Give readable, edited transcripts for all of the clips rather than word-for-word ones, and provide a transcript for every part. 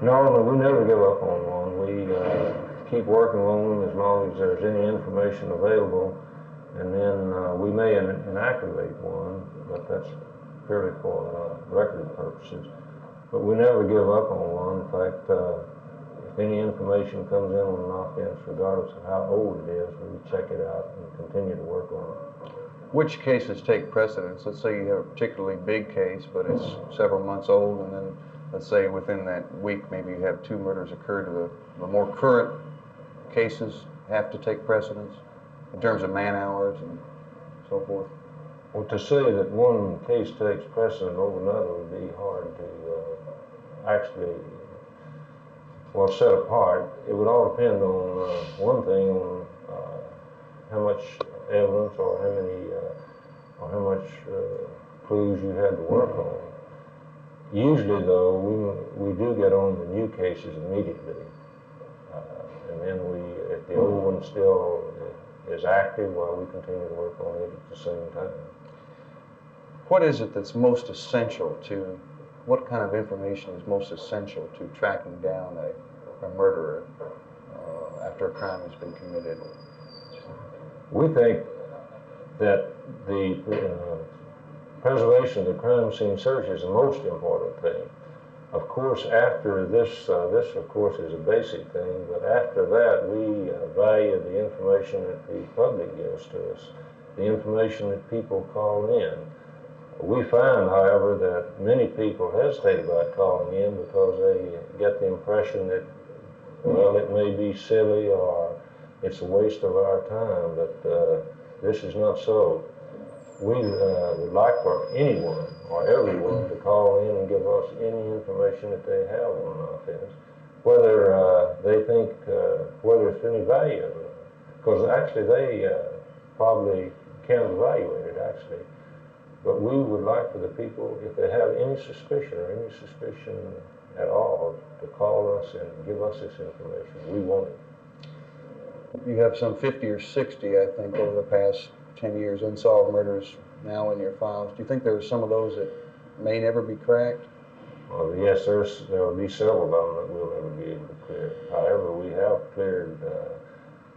No, no, we never give up on one. We keep working on them as long as there's any information available, and then we may inactivate one, but that's purely for record purposes. But we never give up on one. In fact, if any information comes in on an offense, regardless of how old it is, we check it out and continue to work on it. Which cases take precedence? Let's say you have a particularly big case, but it's several months old, and then let's say within that week maybe you have 2 murders occur. Do the more current cases have to take precedence in terms of man hours and so forth? Well, to say that one case takes precedent over another would be hard to actually, well, set apart. It would all depend on one thing, on how much evidence or how many or how much clues you had to work on. Usually, though, we do get on the new cases immediately, and then if the old one still is active, while we continue to work on it at the same time. What is it that's most essential to, what kind of information is most essential to tracking down a murderer after a crime has been committed? We think that the preservation of the crime scene search is the most important thing. Of course, after this, this of course is a basic thing, but after that we value the information that the public gives to us, the information that people call in. We find, however, that many people hesitate about calling in because they get the impression that, well, it may be silly or it's a waste of our time, but this is not so. We would like for anyone or everyone to call in and give us any information that they have on an offense, whether they think, whether it's any value of it, because actually they probably can't evaluate it, actually. But we would like for the people, if they have any suspicion or any suspicion at all, to call us and give us this information. We want it. You have some 50 or 60, I think, over the past 10 years, unsolved murders now in your files. Do you think there are some of those that may never be cracked? Well, yes, there will be several of them that we'll never be able to clear. However, we have cleared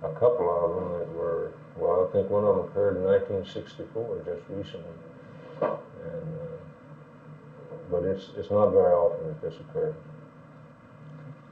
a couple of them that were, well, I think one of them occurred in 1964, just recently. And, but it's not very often that this occurs.